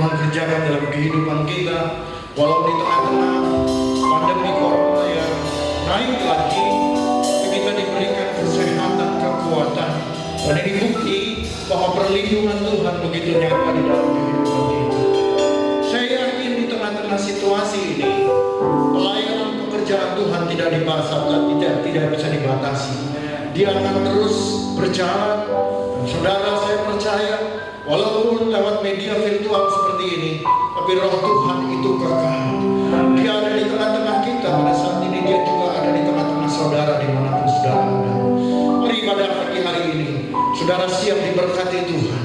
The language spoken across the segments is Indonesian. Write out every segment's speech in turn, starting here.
Tuhan kerjakan dalam kehidupan kita. Walau di tengah-tengah pandemi corona yang naik lagi, kita diberikan kesehatan, kekuatan. Dan ini bukti bahwa perlindungan Tuhan begitu nyata di dalam kehidupan kita. Saya yakin di tengah-tengah situasi ini, pelayanan pekerjaan Tuhan tidak dibatasi dan tidak bisa dibatasi. Dia akan terus berjalan. Dan saudara, saya percaya walaupun lewat media virtual seperti ini, tapi Roh Tuhan itu kekal. Dia ada di tengah-tengah kita pada saat ini. Dia juga ada di tengah-tengah saudara dimanapun saudara ada. Mari pada pagi hari ini, saudara siap diberkati Tuhan.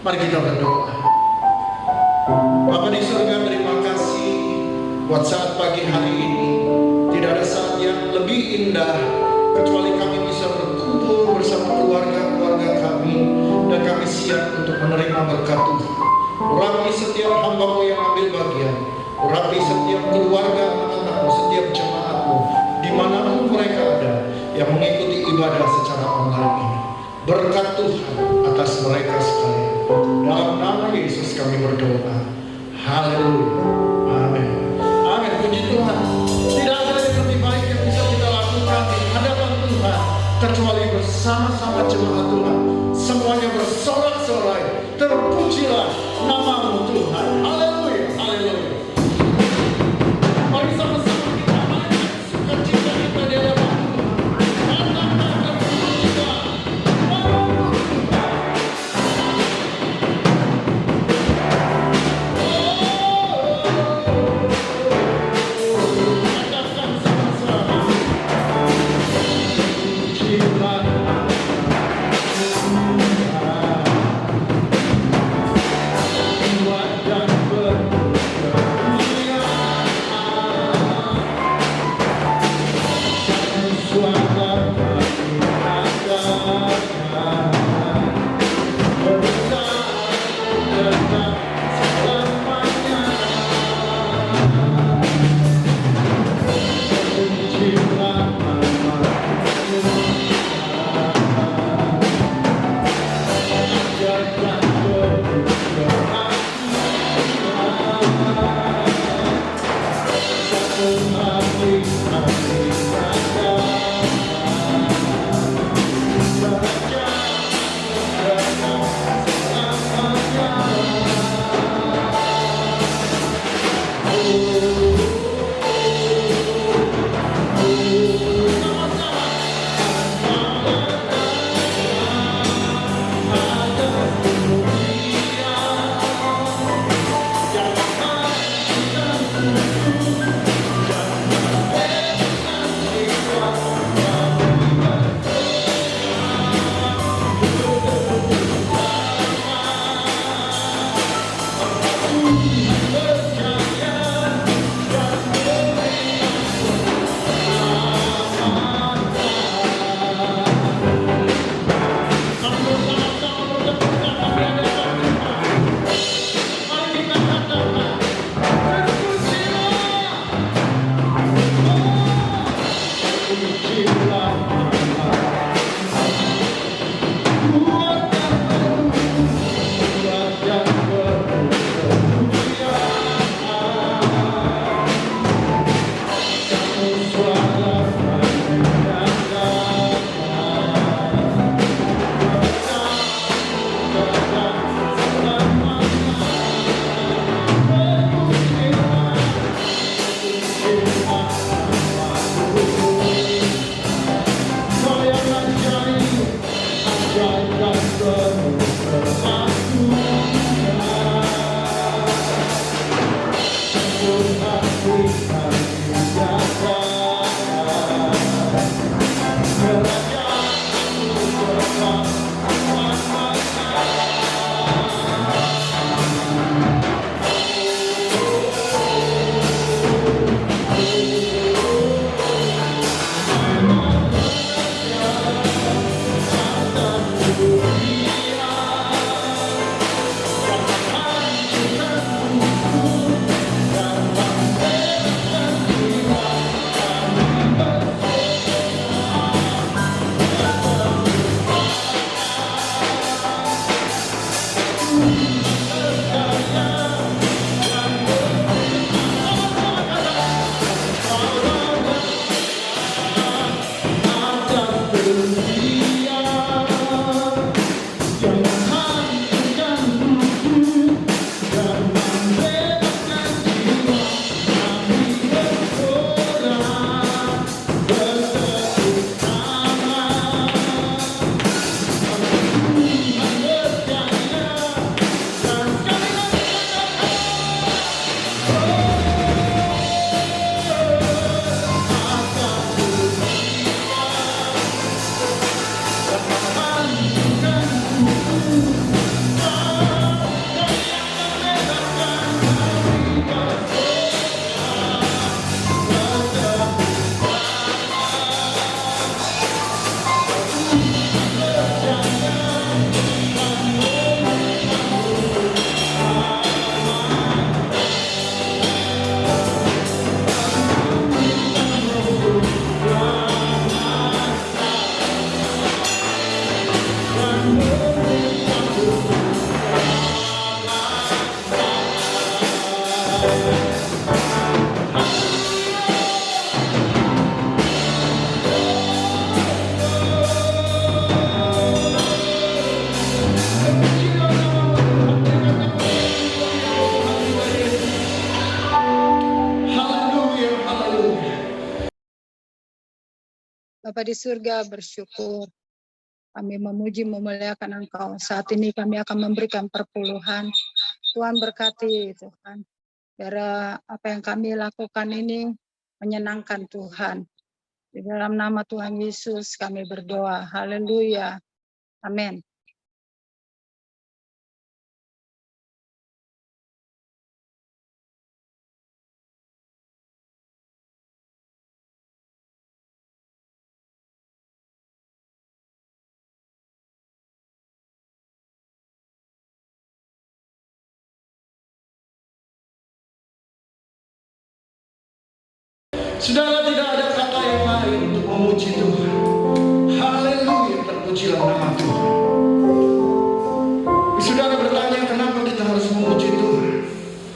Mari kita berdoa. Bapa di surga, terima kasih buat saat pagi hari ini. Tidak ada saat yang lebih indah kecuali kami bisa berkumpul bersama keluarga-keluarga kami, dan kami siap untuk menerima berkat Tuhan. Urapi setiap hamba-Mu yang ambil bagian, urapi setiap keluarga anak-anak-Mu, setiap jemaat-Mu, dimanapun mereka ada yang mengikuti ibadah secara online ini. Berkat Tuhan atas mereka sekalian. Dalam nama Yesus kami berdoa. Haleluya. Amin. Amin. Puji Tuhan. Tidak ada yang lebih baik yang bisa kita lakukan di hadapan Tuhan kecuali bersama-sama jemaat Tuhan. Semuanya bersorak-sorai. Terpujilah nama-Mu Tuhan. Haleluya. Haleluya. Mari sama-sama kita naikkan sukacita kita di hadapan Tuhan. Katakan puji Tuhan. Oh, Bapa di surga, bersyukur. Kami memuji memuliakan Engkau. Saat ini kami akan memberikan perpuluhan. Tuhan berkati Tuhan. Biar apa yang kami lakukan ini menyenangkan Tuhan. Di dalam nama Tuhan Yesus kami berdoa. Haleluya. Amin. Saudara, tidak ada kata yang lain untuk memuji Tuhan. Haleluya, terpujilah nama Tuhan. Saudara bertanya kenapa kita harus memuji Tuhan?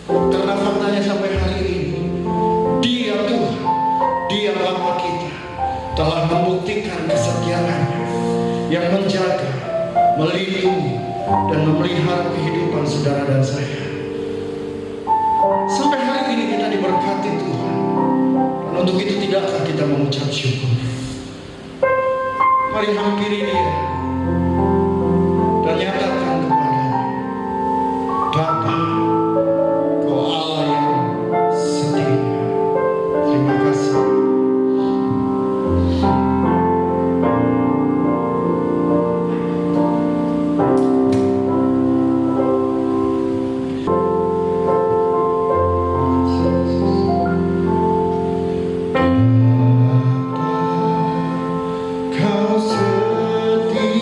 Karena faktanya sampai hari ini Dia Tuhan, Dia Bapa kita telah membuktikan kesetiaannya yang menjaga, melindungi, dan memelihara kehidupan saudara dan saya. Sampai hari ini kita diberkati Tuhan. Dan untuk itu tidakkah kita mengucap syukur? Mari hampiri Dia dan nyatakan kepadanya, Bapa, Kau Allah yang setia. Terima kasih. Kau setia.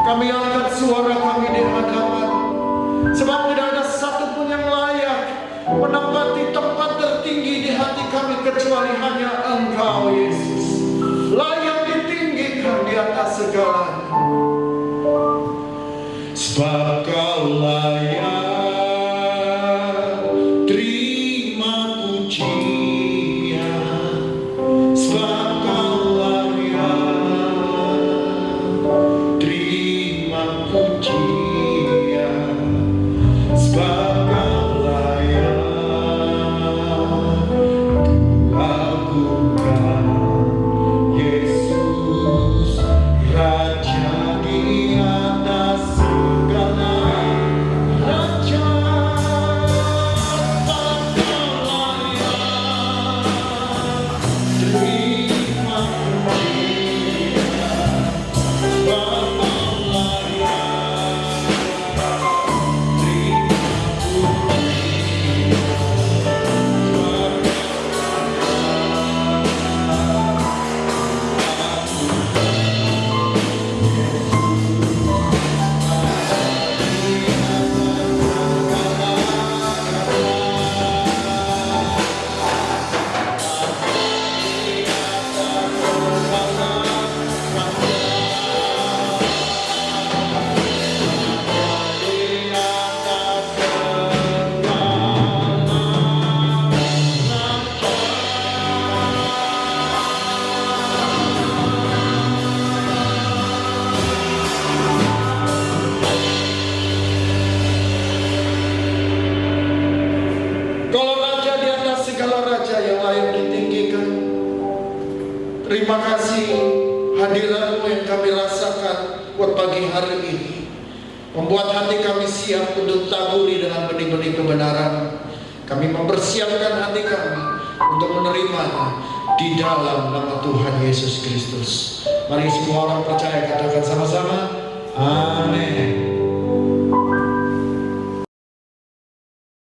Kami angkat suara kami di hadapan, sebab tidak ada satupun yang layak menempati tempat tertinggi di hati kami kecuali hanya Engkau, Yesus. Layak ditinggikan di atas segalanya. Sebab Kau layak terima pujian. Sebab Kau layak terima pujian. Sebab Kau layak dilakukan, Yesus, Raja di atas segala raja. Sebab Kau layak terima pujian. Sebab Kau layak terima pujian. Kalau raja di atas segala raja yang layak ditinggikan. Terima kasih hadirat-Mu yang kami rasakan buat pagi hari ini, membuat hati kami siap untuk taburi dengan benih-benih kebenaran. Kami mempersiapkan hati kami untuk menerimanya di dalam nama Tuhan Yesus Kristus. Mari semua orang percaya katakan sama-sama, amin.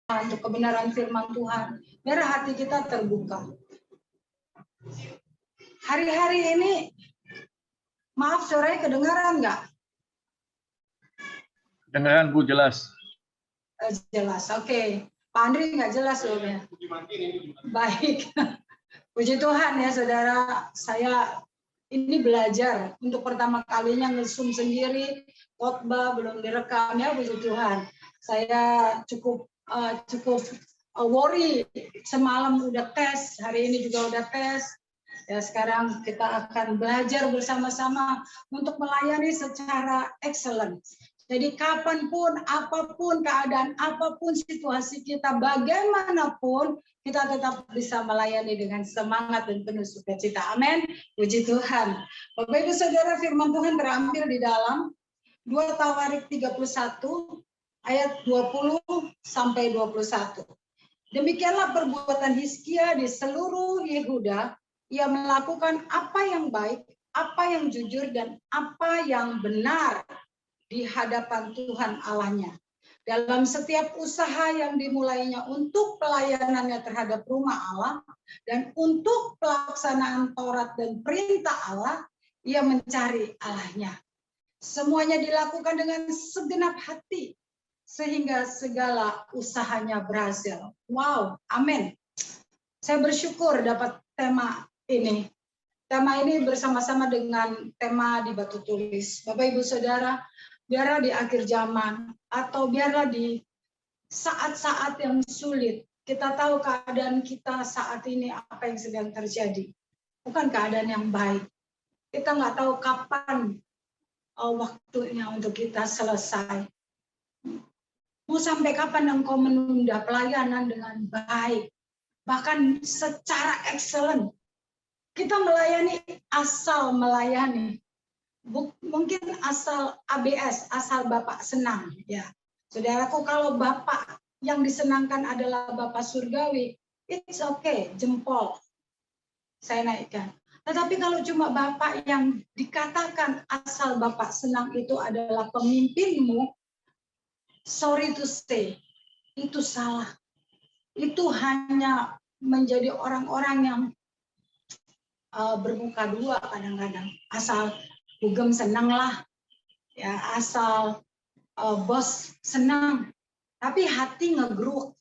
Untuk kebenaran firman Tuhan, biar hati kita terbuka. Hari-hari ini, maaf suaranya kedengaran nggak? Kedengaran Bu, jelas. Jelas, oke. Pak Andri nggak jelas loh ya. Baik, puji Tuhan ya saudara. Saya ini belajar untuk pertama kalinya ngesum sendiri, khotbah belum direkam ya, puji Tuhan. Saya cukup worry, semalam udah tes, hari ini juga udah tes. Ya sekarang kita akan belajar bersama-sama untuk melayani secara excellent. Jadi kapanpun, apapun keadaan, apapun situasi kita, bagaimanapun kita tetap bisa melayani dengan semangat dan penuh sukacita. Amin. Puji Tuhan. Bapak Ibu Saudara, firman Tuhan terambil di dalam 2 Tawarik 31 ayat 20 sampai 21. Demikianlah perbuatan Hizkia di seluruh Yehuda. Ia melakukan apa yang baik, apa yang jujur, dan apa yang benar di hadapan Tuhan Allahnya. Dalam setiap usaha yang dimulainya untuk pelayanannya terhadap rumah Allah dan untuk pelaksanaan Taurat dan perintah Allah, ia mencari Allahnya. Semuanya dilakukan dengan segenap hati, sehingga segala usahanya berhasil. Wow, amin. Saya bersyukur dapat tema ini. Tema ini bersama-sama dengan tema di batu tulis. Bapak Ibu Saudara, biarlah di akhir zaman atau biarlah di saat-saat yang sulit, kita tahu keadaan kita saat ini apa yang sedang terjadi. Bukan keadaan yang baik. Kita nggak tahu kapan waktunya untuk kita selesai. Mau sampai kapan engkau menunda pelayanan dengan baik, bahkan secara excellent. Kita melayani asal melayani, mungkin asal ABS, asal Bapak senang. Ya, saudaraku, kalau Bapak yang disenangkan adalah Bapak surgawi, it's okay, jempol saya naikkan. Tetapi kalau cuma Bapak yang dikatakan asal Bapak senang itu adalah pemimpinmu, sorry to say, itu salah. Itu hanya menjadi orang-orang yang bermuka dua kadang-kadang. Asal Bugem senang lah, ya asal bos senang, tapi hati ngegeruk,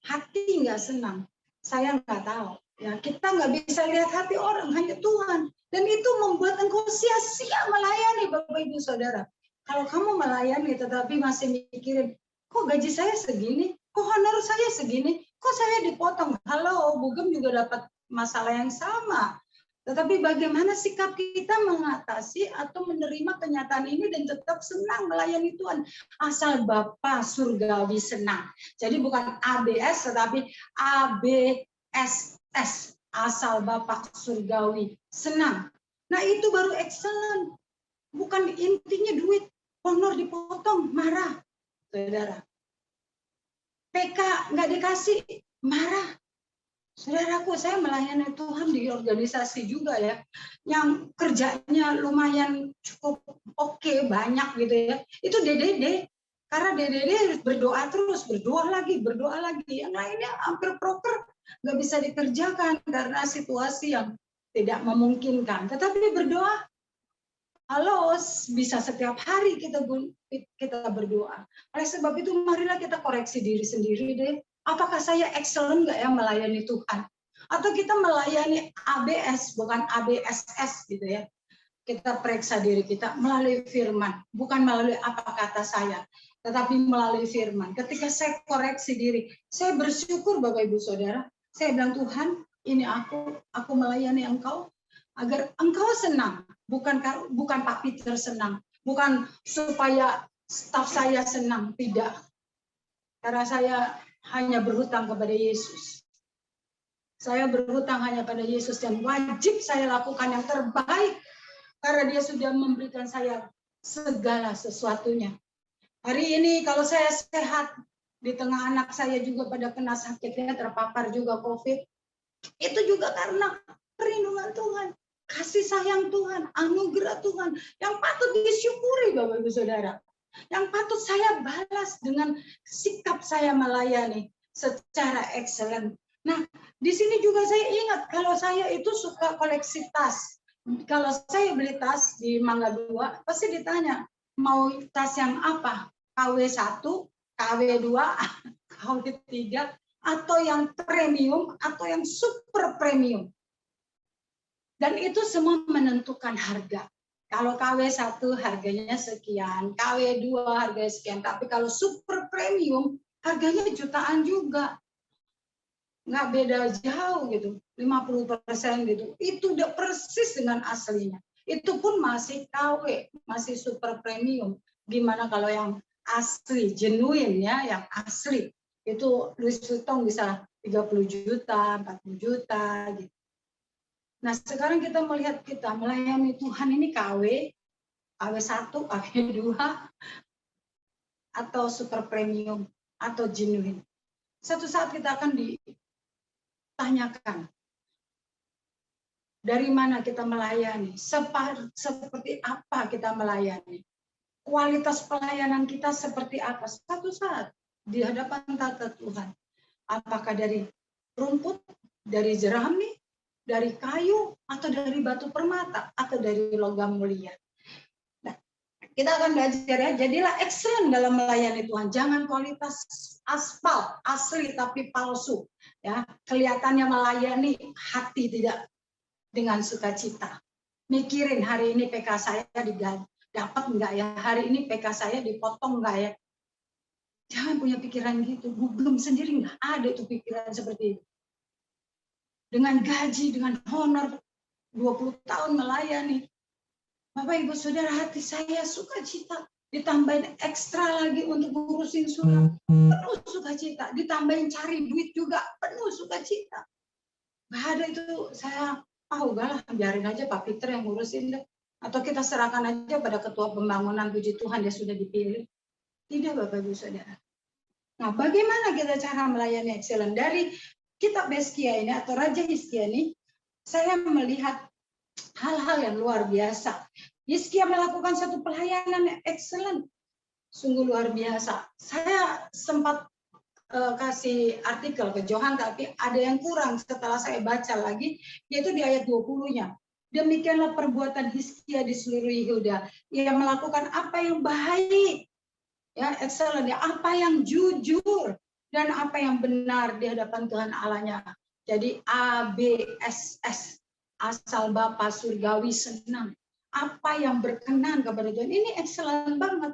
hati nggak senang. Saya nggak tahu. Ya, kita nggak bisa lihat hati orang, hanya Tuhan. Dan itu membuat engkau sia-sia melayani, Bapak Ibu Saudara. Kalau kamu melayani tetapi masih mikirin, kok gaji saya segini, kok honor saya segini, kok saya dipotong. Halo, Bugem juga dapat masalah yang sama. Tetapi bagaimana sikap kita mengatasi atau menerima kenyataan ini dan tetap senang melayani Tuhan. Asal Bapa surgawi senang. Jadi bukan ABS tetapi ABSS. Asal Bapa surgawi senang. Nah itu baru excellent. Bukan intinya duit. Honor dipotong, marah. Saudara. PK nggak dikasih, marah. Saudaraku, saya melayani Tuhan di organisasi juga ya, yang kerjanya lumayan cukup oke, banyak gitu ya. Itu DDD, karena DDD harus berdoa terus, berdoa lagi. Yang lainnya hampir proper nggak bisa dikerjakan karena situasi yang tidak memungkinkan. Tetapi berdoa, halo, bisa setiap hari kita berdoa. Oleh sebab itu, marilah kita koreksi diri sendiri deh. Apakah saya excellent nggak ya melayani Tuhan? Atau kita melayani ABS, bukan ABSS gitu ya. Kita periksa diri kita melalui firman, bukan melalui apa kata saya, tetapi melalui firman. Ketika saya koreksi diri, saya bersyukur Bapak Ibu Saudara. Saya bilang, Tuhan, ini aku melayani Engkau, agar Engkau senang, bukan Pak Peter senang, bukan supaya staf saya senang, tidak. Karena saya hanya berhutang kepada Yesus. Saya berhutang hanya pada Yesus dan wajib saya lakukan yang terbaik karena Dia sudah memberikan saya segala sesuatunya. Hari ini kalau saya sehat, di tengah anak saya juga pada kena sakitnya, terpapar juga COVID, itu juga karena perlindungan Tuhan, kasih sayang Tuhan, anugerah Tuhan yang patut disyukuri Bapak Ibu Saudara. Yang patut saya balas dengan sikap saya melayani secara excellent. Nah, di sini juga saya ingat kalau saya itu suka koleksi tas. Kalau saya beli tas di Mangga 2, pasti ditanya, mau tas yang apa? KW1, KW2, KW3, atau yang premium, atau yang super premium. Dan itu semua menentukan harga. Kalau KW1 harganya sekian, KW2 harganya sekian, tapi kalau super premium harganya jutaan juga. Nggak beda jauh gitu, 50% gitu. Itu udah persis dengan aslinya. Itu pun masih KW, masih super premium. Gimana kalau yang asli, genuine ya, yang asli. Itu Louis Vuitton bisa 30 juta, 40 juta gitu. Nah, sekarang kita melihat kita melayani Tuhan ini KW, KW1, KW2, atau super premium, atau genuine. Satu saat kita akan ditanyakan, dari mana kita melayani, seperti apa kita melayani, kualitas pelayanan kita seperti apa. Satu saat di hadapan tata Tuhan, apakah dari rumput, dari jerami, dari kayu, atau dari batu permata, atau dari logam mulia. Nah, kita akan belajar ya, jadilah excellent dalam melayani Tuhan. Jangan kualitas aspal, asli tapi palsu. Ya, kelihatannya melayani, hati tidak dengan sukacita. Mikirin hari ini PK saya dapat enggak ya, hari ini PK saya dipotong enggak ya. Jangan punya pikiran gitu, Bugem sendiri enggak ada tuh pikiran seperti itu. Dengan gaji, dengan honor, 20 tahun melayani. Bapak Ibu Saudara, hati saya sukacita. Ditambahin ekstra lagi untuk ngurusin surat, penuh sukacita. Ditambahin cari duit juga, penuh sukacita. Nggak ada itu, saya, udahlah, biarin aja Pak Peter yang ngurusin deh. Atau kita serahkan aja pada ketua pembangunan, puji Tuhan dia sudah dipilih. Tidak Bapak Ibu Saudara. Nah, bagaimana kita cara melayani excellent? Dari kitab Hizkia ini atau Raja Hizkia ini, saya melihat hal-hal yang luar biasa. Hizkia melakukan satu pelayanan yang excellent, sungguh luar biasa. Saya sempat kasih artikel ke Johan, tapi ada yang kurang setelah saya baca lagi, yaitu di ayat 20-nya. Demikianlah perbuatan Hizkia di seluruh Yehuda. Ia melakukan apa yang baik, ya, excellent, ya, apa yang jujur dan apa yang benar di hadapan Tuhan Allahnya. Jadi ABSS, asal Bapa surgawi senang. Apa yang berkenan kepada Tuhan. Ini excellent banget.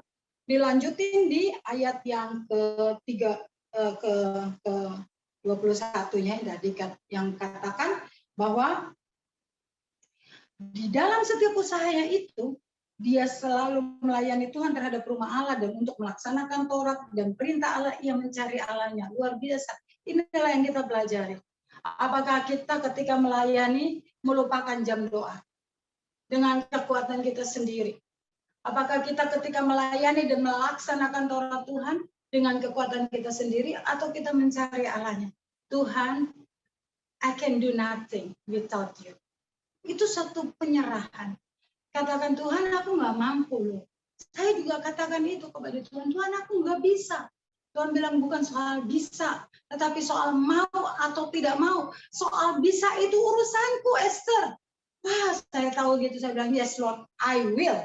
Dilanjutin di ayat yang ke-3 ke 21-nya yang katakan bahwa di dalam setiap usahanya itu dia selalu melayani Tuhan terhadap rumah Allah dan untuk melaksanakan Taurat dan perintah Allah ia mencari Allahnya. Luar biasa. Inilah yang kita pelajari. Apakah kita ketika melayani melupakan jam doa dengan kekuatan kita sendiri? Apakah kita ketika melayani dan melaksanakan Taurat Tuhan dengan kekuatan kita sendiri atau kita mencari Allahnya? Tuhan, I can do nothing without you. Itu satu penyerahan. Katakan, Tuhan, aku nggak mampu loh. Saya juga katakan itu kepada Tuhan, Tuhan, aku nggak bisa. Tuhan bilang bukan soal bisa, tetapi soal mau atau tidak mau. Soal bisa itu urusanku, Esther. Wah, saya tahu gitu, saya bilang, yes Lord, I will.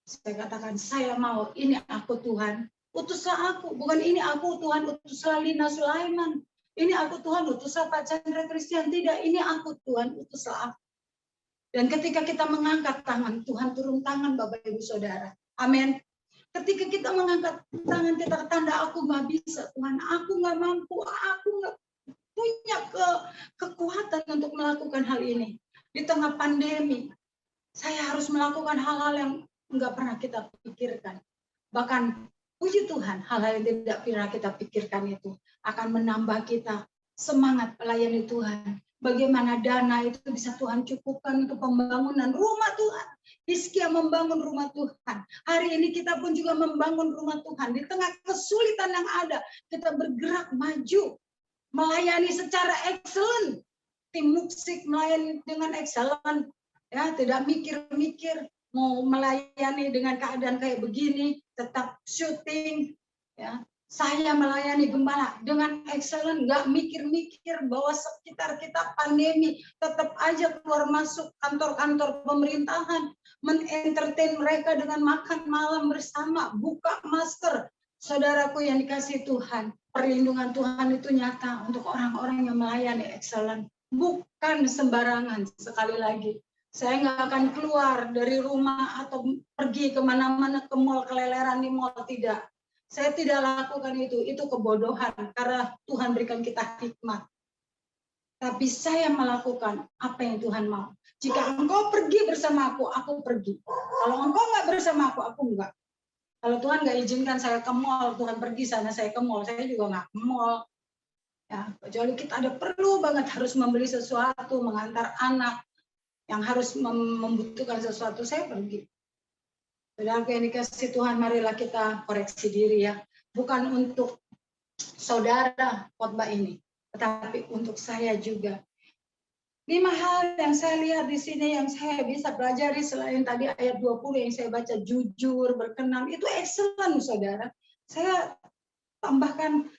Saya katakan, saya mau, ini aku Tuhan, utuslah aku. Bukan ini aku Tuhan, utuslah Lina Sulaiman. Ini aku Tuhan, utuslah Pak Chandra Christian. Tidak, ini aku Tuhan, utuslah aku. Dan ketika kita mengangkat tangan, Tuhan turun tangan Bapak Ibu Saudara. Amin. Ketika kita mengangkat tangan, kita tanda aku nggak bisa, Tuhan, aku nggak mampu, aku nggak punya kekuatan untuk melakukan hal ini. Di tengah pandemi, saya harus melakukan hal-hal yang nggak pernah kita pikirkan. Bahkan, puji Tuhan, hal-hal yang tidak pernah kita pikirkan itu akan menambah kita semangat melayani Tuhan. Bagaimana dana itu bisa Tuhan cukupkan untuk pembangunan rumah Tuhan. Hizkia membangun rumah Tuhan. Hari ini kita pun juga membangun rumah Tuhan. Di tengah kesulitan yang ada, kita bergerak maju. Melayani secara excellent. Tim musik melayani dengan excellent. Ya, tidak mikir-mikir. Mau melayani dengan keadaan kayak begini. Tetap syuting. Ya. Saya melayani gembala dengan excellent, nggak mikir-mikir bahwa sekitar kita pandemi, tetap aja keluar masuk kantor-kantor pemerintahan, men-entertain mereka dengan makan malam bersama, buka masker. Saudaraku yang dikasih Tuhan, perlindungan Tuhan itu nyata untuk orang-orang yang melayani excellent, bukan sembarangan. Sekali lagi, saya nggak akan keluar dari rumah atau pergi kemana-mana ke mall, keleleran di mall, tidak. Saya tidak lakukan itu kebodohan karena Tuhan berikan kita hikmat. Tapi saya melakukan apa yang Tuhan mau. Jika engkau pergi bersama aku pergi. Kalau engkau nggak bersama aku enggak. Kalau Tuhan nggak izinkan saya ke mall, Tuhan pergi sana, saya ke mall, saya juga nggak ke mall. Ya, kecuali kita ada perlu banget harus membeli sesuatu, mengantar anak yang harus membutuhkan sesuatu, saya pergi. Saudara yang dikasih Tuhan, marilah kita koreksi diri ya. Bukan untuk saudara khotbah ini, tetapi untuk saya juga. 5 hal yang saya lihat di sini yang saya bisa pelajari selain tadi ayat 20 yang saya baca, jujur, berkenan, itu excellent saudara. Saya tambahkan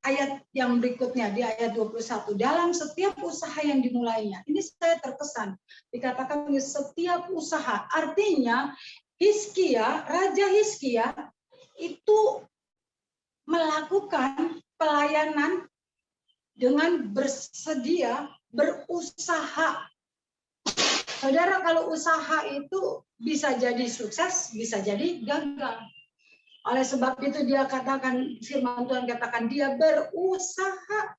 ayat yang berikutnya di ayat 21. Dalam setiap usaha yang dimulainya. Ini saya terkesan. Dikatakan setiap usaha. Artinya Hizkia, Raja Hizkia itu melakukan pelayanan dengan bersedia berusaha. Saudara, kalau usaha itu bisa jadi sukses, bisa jadi gagal. Oleh sebab itu dia katakan, firman Tuhan katakan dia berusaha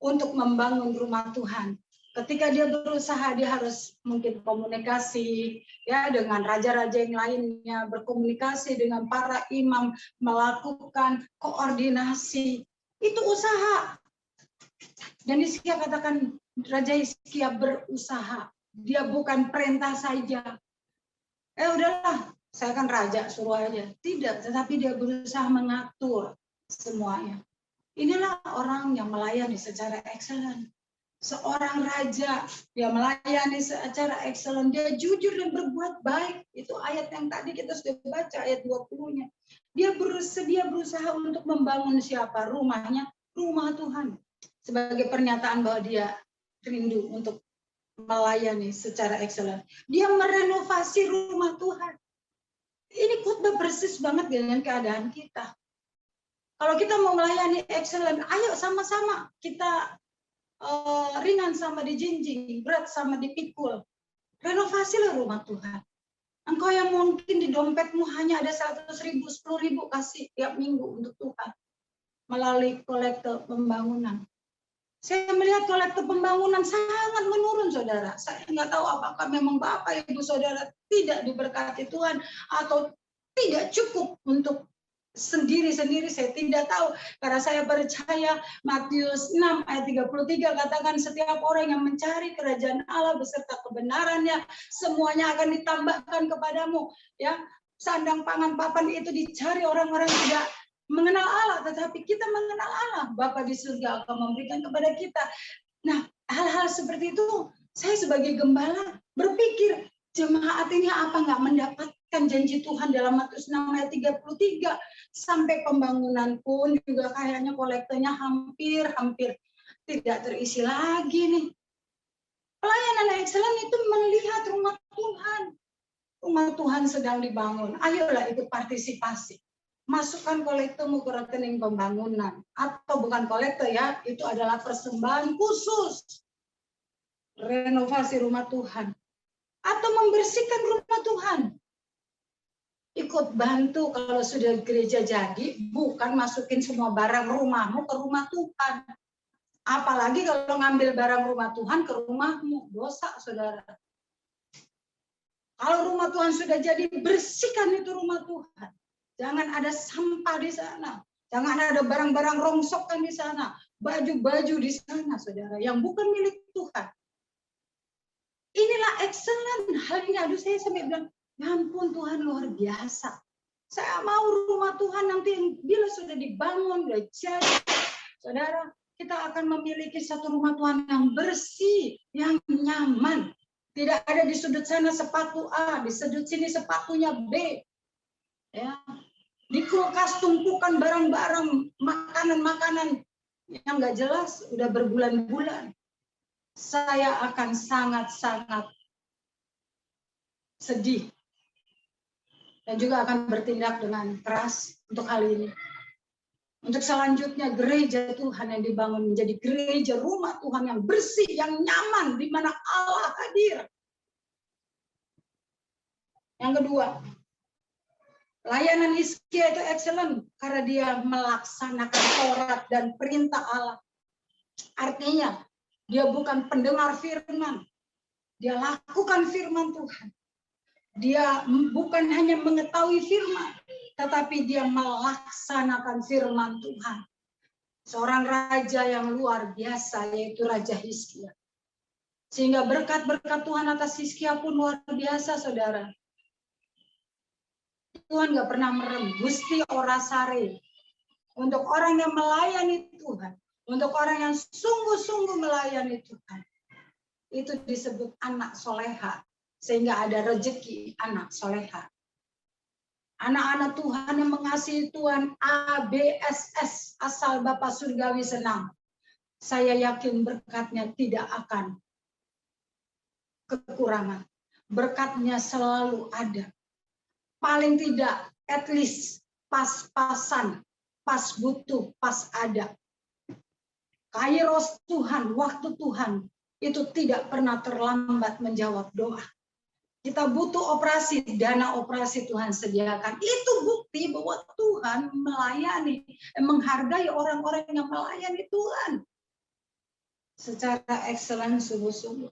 untuk membangun rumah Tuhan. Ketika dia berusaha, dia harus mungkin komunikasi ya dengan raja-raja yang lainnya, berkomunikasi dengan para imam, melakukan koordinasi. Itu usaha. Dan Hizkia katakan Raja Hizkia berusaha. Dia bukan perintah saja. Udahlah. Saya kan raja, suruh aja. Tidak, tetapi dia berusaha mengatur semuanya. Inilah orang yang melayani secara excellent. Seorang raja, dia melayani secara excellent. Dia jujur dan berbuat baik. Itu ayat yang tadi kita sudah baca, ayat 20-nya. Dia bersedia berusaha untuk membangun siapa? Rumahnya, rumah Tuhan. Sebagai pernyataan bahwa dia rindu untuk melayani secara excellent. Dia merenovasi rumah Tuhan. Ini khotbah persis banget dengan keadaan kita. Kalau kita mau melayani excellent, ayo sama-sama kita ringan sama dijinjing, berat sama dipikul. Renovasilah rumah Tuhan. Engkau yang mungkin di dompetmu hanya ada 100.000, 10.000 kasih tiap minggu untuk Tuhan melalui kolektor pembangunan. Saya melihat kolektor pembangunan sangat menurun, saudara. Saya nggak tahu apakah memang Bapak Ibu Saudara tidak diberkati Tuhan atau tidak cukup untuk sendiri-sendiri, saya tidak tahu. Karena saya percaya Matius 6 ayat 33 katakan setiap orang yang mencari kerajaan Allah beserta kebenarannya semuanya akan ditambahkan kepadamu. Ya, sandang pangan papan itu dicari orang-orang tidak mengenal Allah, tetapi kita mengenal Allah. Bapa di surga akan memberikan kepada kita. Nah, hal-hal seperti itu saya sebagai gembala berpikir jemaat ini apa nggak mendapatkan janji Tuhan dalam Matius 6 ayat 33 sampai pembangunan pun juga kayaknya kolektornya hampir tidak terisi lagi nih. Pelayanan excellent itu melihat rumah Tuhan. Rumah Tuhan sedang dibangun. Ayolah ikut partisipasi. Masukkan kolektormu ke rekening pembangunan. Atau bukan kolektor ya, itu adalah persembahan khusus. Renovasi rumah Tuhan. Atau membersihkan rumah Tuhan. Ikut bantu kalau sudah gereja jadi, bukan masukin semua barang rumahmu ke rumah Tuhan. Apalagi kalau ngambil barang rumah Tuhan ke rumahmu, dosa saudara. Kalau rumah Tuhan sudah jadi, bersihkan itu rumah Tuhan. Jangan ada sampah di sana. Jangan ada barang-barang rongsokan di sana. Baju-baju di sana, saudara, yang bukan milik Tuhan. Inilah excellent. Hal ini, aduh saya sampai bilang, ya ampun Tuhan luar biasa. Saya mau rumah Tuhan nanti bila sudah dibangun, sudah jadi. Saudara, kita akan memiliki satu rumah Tuhan yang bersih, yang nyaman. Tidak ada di sudut sana sepatu A, di sudut sini sepatunya B. Ya. Di kulkas tumpukan barang-barang, makanan-makanan yang nggak jelas, udah berbulan-bulan. Saya akan sangat-sangat sedih. Dan juga akan bertindak dengan keras untuk hal ini. Untuk selanjutnya gereja Tuhan yang dibangun menjadi gereja rumah Tuhan yang bersih, yang nyaman, di mana Allah hadir. Yang kedua, layanan Hizkia itu excellent karena dia melaksanakan Taurat dan perintah Allah. Artinya, dia bukan pendengar firman, dia lakukan firman Tuhan. Dia bukan hanya mengetahui firman, tetapi dia melaksanakan firman Tuhan. Seorang raja yang luar biasa, yaitu Raja Hizkia. Sehingga berkat-berkat Tuhan atas Hizkia pun luar biasa, saudara. Tuhan gak pernah merem. Gusti ora sare. Untuk orang yang melayani Tuhan, untuk orang yang sungguh-sungguh melayani Tuhan, itu disebut anak soleha. Sehingga ada rezeki anak soleha. Anak-anak Tuhan yang mengasihi Tuhan, ABSS, asal Bapa Surgawi senang. Saya yakin berkatnya tidak akan kekurangan. Berkatnya selalu ada. Paling tidak, at least pas-pasan, pas butuh, pas ada. Kairos Tuhan, waktu Tuhan, itu tidak pernah terlambat menjawab doa. Kita butuh operasi, dana operasi Tuhan sediakan. Itu bukti bahwa Tuhan melayani, menghargai orang-orang yang melayani Tuhan. Secara excellent, sungguh-sungguh.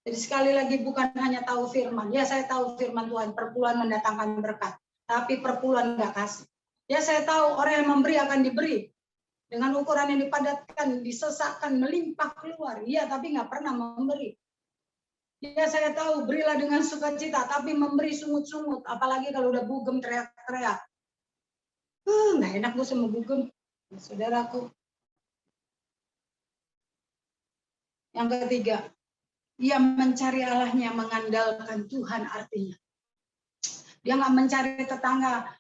Jadi sekali lagi bukan hanya tahu firman. Ya saya tahu firman Tuhan, perpuluhan mendatangkan berkat. Tapi perpuluhan nggak kasih. Ya saya tahu orang yang memberi akan diberi. Dengan ukuran yang dipadatkan, disesakkan, melimpah keluar. Iya tapi nggak pernah memberi. Ya saya tahu berilah dengan sukacita, tapi memberi sungut-sungut, apalagi kalau udah bugem teriak-teriak. Nggak enak gue sama bugem, saudaraku. Yang ketiga, ia mencari Allahnya, mengandalkan Tuhan artinya. Dia nggak mencari tetangga.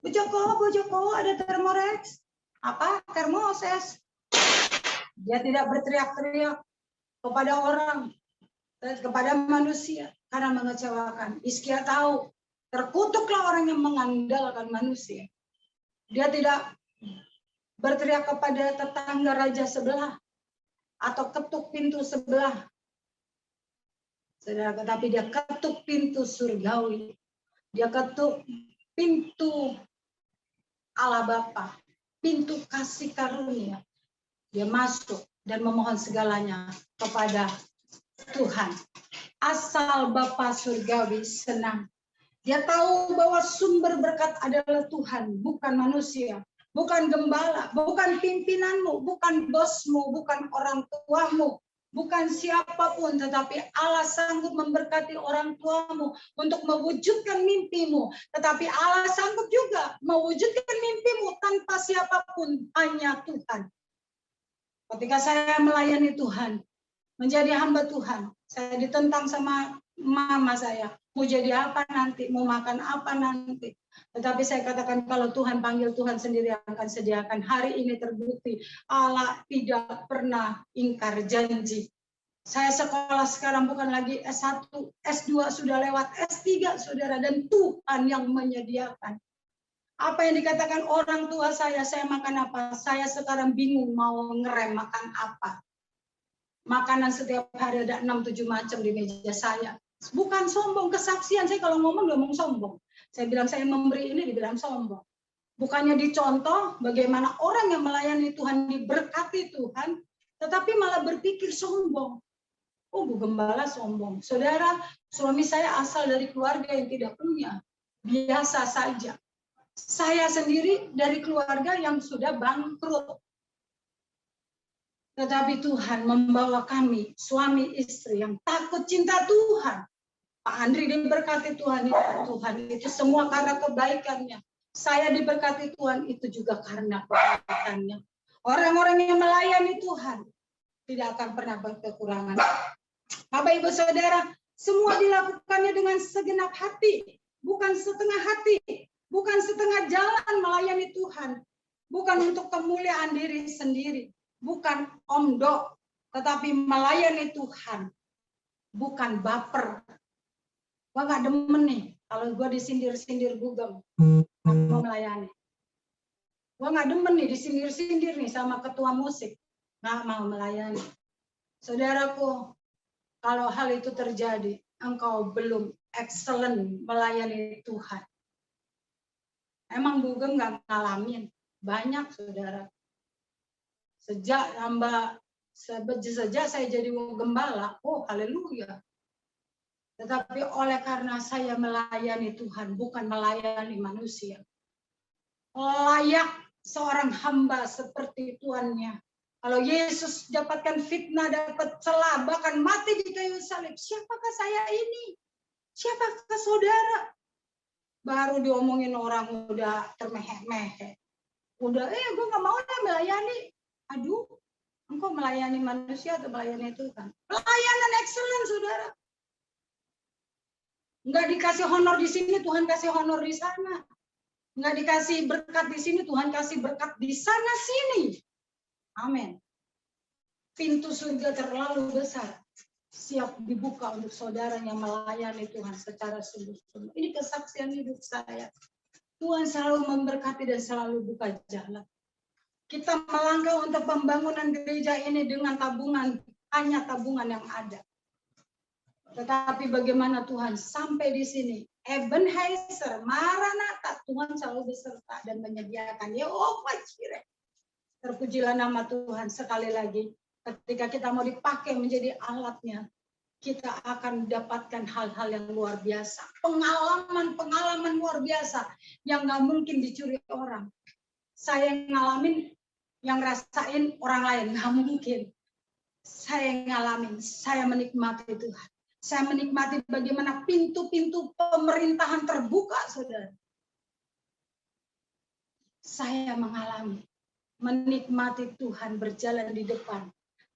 Bu Joko, ada termorex. Apa? Termoses. Dia tidak berteriak-teriak kepada orang. kepada manusia karena mengecewakan. Hizkia tahu, terkutuklah orang yang mengandalkan manusia. Dia tidak berteriak kepada tetangga raja sebelah atau ketuk pintu sebelah. Saudara, tetapi dia ketuk pintu surgawi. Dia ketuk pintu Allah Bapa, pintu kasih karunia. Dia masuk dan memohon segalanya kepada Tuhan. Asal Bapa surgawi senang. Dia tahu bahwa sumber berkat adalah Tuhan, bukan manusia, bukan gembala, bukan pimpinanmu, bukan bosmu, bukan orang tuamu, bukan siapapun, tetapi Allah sanggup memberkati orang tuamu untuk mewujudkan mimpimu. Tetapi Allah sanggup juga mewujudkan mimpimu tanpa siapapun, hanya Tuhan. Ketika saya melayani Tuhan, menjadi hamba Tuhan, saya ditentang sama mama saya. Mau jadi apa nanti? Mau makan apa nanti? Tetapi saya katakan kalau Tuhan panggil, Tuhan sendiri akan sediakan. Hari ini terbukti Allah tidak pernah ingkar janji. Saya sekolah sekarang bukan lagi S1, S2 sudah lewat, S3 saudara, dan Tuhan yang menyediakan. Apa yang dikatakan orang tua saya makan apa? Saya sekarang bingung mau ngerem makan apa. Makanan setiap hari ada 6-7 macam di meja saya. Bukan sombong, kesaksian. Saya kalau ngomong sombong. Saya bilang saya memberi ini, dibilang sombong. Bukannya dicontoh bagaimana orang yang melayani Tuhan diberkati Tuhan, tetapi malah berpikir sombong. Oh, Bu Gembala sombong. Saudara, suami saya asal dari keluarga yang tidak punya. Biasa saja. Saya sendiri dari keluarga yang sudah bangkrut. Tetapi Tuhan membawa kami, suami istri yang takut cinta Tuhan. Pak Andri diberkati Tuhan itu semua karena kebaikannya. Saya diberkati Tuhan itu juga karena kebaikannya. Orang-orang yang melayani Tuhan tidak akan pernah berkekurangan. Bapak Ibu Saudara, semua dilakukannya dengan segenap hati, bukan setengah hati, bukan setengah jalan melayani Tuhan, bukan untuk kemuliaan diri sendiri, bukan omdo, tetapi melayani Tuhan, bukan baper. Gua nggak demen nih kalau gue disindir-sindir Gugem mau melayani. Gue nggak demen nih disindir-sindir nih sama ketua musik, nggak mau melayani. Saudaraku, kalau hal itu terjadi, engkau belum excellent melayani Tuhan. Emang Gugem nggak ngalamin banyak, saudara. Sejak saya jadi gembala, oh haleluya. Tetapi oleh karena saya melayani Tuhan, bukan melayani manusia. Layak seorang hamba seperti tuannya. Kalau Yesus dapatkan fitnah, dapat celah, bahkan mati di kayu salib. Siapakah saya ini? Siapakah saudara? Baru diomongin orang udah termehek-mehek. Udah, gue gak mau melayani. Aduh, engkau melayani manusia atau melayani Tuhan? Pelayanan excellent, saudara. Enggak dikasih honor di sini, Tuhan kasih honor di sana. Enggak dikasih berkat di sini, Tuhan kasih berkat di sana sini. Amin. Pintu surga terlalu besar, siap dibuka untuk saudara yang melayani Tuhan secara sungguh-sungguh. Ini kesaksian hidup saya. Tuhan selalu memberkati dan selalu buka jalan. Kita melangkah untuk pembangunan gereja ini dengan tabungan, hanya tabungan yang ada. Tetapi bagaimana Tuhan sampai di sini? Ebenezer, Maranatha, Tuhan selalu beserta dan menyediakan. Yehovah Jireh. Terpujilah nama Tuhan sekali lagi. Ketika kita mau dipakai menjadi alatnya, kita akan mendapatkan hal-hal yang luar biasa. Pengalaman luar biasa yang nggak mungkin dicuri orang. Saya ngalamin, yang rasain orang lain nggak mungkin. Saya ngalamin, saya menikmati Tuhan. Saya menikmati bagaimana pintu-pintu pemerintahan terbuka, saudara. Saya mengalami, menikmati Tuhan berjalan di depan.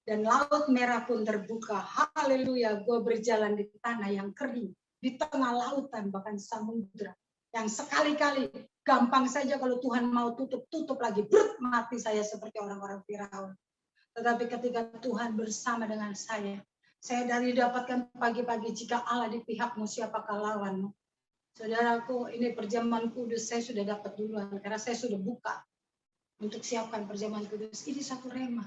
Dan laut merah pun terbuka. Haleluya, gue berjalan di tanah yang kering. Di tengah lautan, bahkan samudra. Yang sekali-kali, gampang saja kalau Tuhan mau tutup lagi. Brut, mati saya seperti orang-orang Firaun. Tetapi ketika Tuhan bersama dengan saya, Saya dari dapatkan pagi-pagi, jika Allah di pihakmu, siapakah lawanmu? Saudaraku, ini perjamuan kudus saya sudah dapat duluan, karena saya sudah buka untuk siapkan perjamuan kudus. Ini satu rema.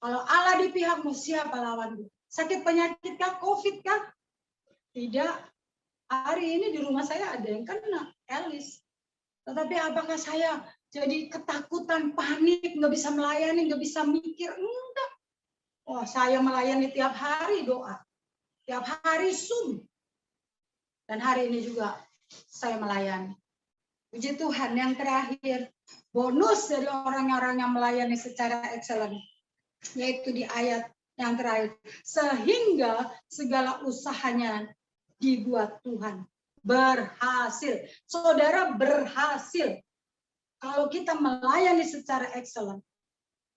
Kalau Allah di pihakmu, siapa lawanmu? Sakit penyakit kah? Covid kah? Tidak. Hari ini di rumah saya ada yang kena, Elis. Tetapi apakah saya jadi ketakutan, panik, nggak bisa melayani, nggak bisa mikir? Enggak. Oh, saya melayani tiap hari doa. Tiap hari Zoom. Dan hari ini juga saya melayani. Puji Tuhan, yang terakhir, bonus dari orang-orang yang melayani secara excellent, yaitu di ayat yang terakhir. Sehingga segala usahanya dibuat Tuhan berhasil. Saudara, berhasil. Kalau kita melayani secara excellent,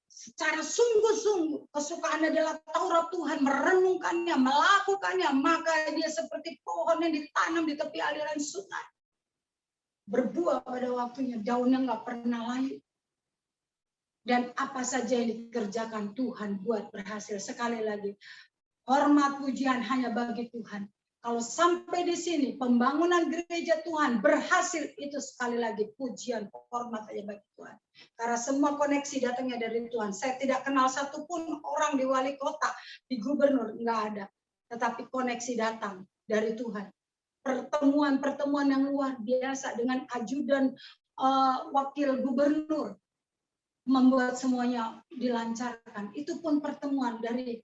secara sungguh-sungguh, kesukaan adalah Taurat Tuhan, merenungkannya, melakukannya, maka dia seperti pohon yang ditanam di tepi aliran sungai. Berbuah pada waktunya, daunnya nggak pernah layu. Dan apa saja yang dikerjakan Tuhan buat berhasil. Sekali lagi, hormat pujian hanya bagi Tuhan. Kalau sampai di sini pembangunan gereja Tuhan berhasil, itu sekali lagi pujian, hormat aja bagi Tuhan. Karena semua koneksi datangnya dari Tuhan. Saya tidak kenal satupun orang di wali kota, di gubernur, nggak ada. Tetapi koneksi datang dari Tuhan. Pertemuan-pertemuan yang luar biasa dengan ajudan wakil gubernur membuat semuanya dilancarkan. Itu pun pertemuan dari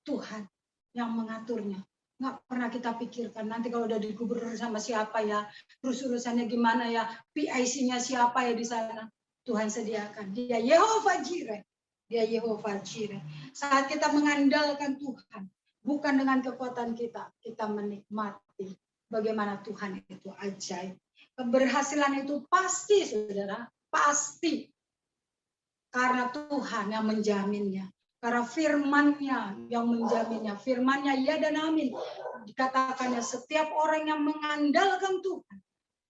Tuhan yang mengaturnya. Nggak pernah kita pikirkan nanti kalau udah di gubernur sama siapa ya, terus urusannya gimana ya, PIC-nya siapa ya di sana. Tuhan sediakan. Dia Yehova Jireh. Dia Yehova Jireh. Saat kita mengandalkan Tuhan, bukan dengan kekuatan kita, kita menikmati bagaimana Tuhan itu ajaib. Keberhasilan itu pasti, saudara, pasti. Karena Tuhan yang menjaminnya. Karena firman-Nya yang menjaminnya. Firman-Nya ya dan amin. Dikatakannya setiap orang yang mengandalkan Tuhan,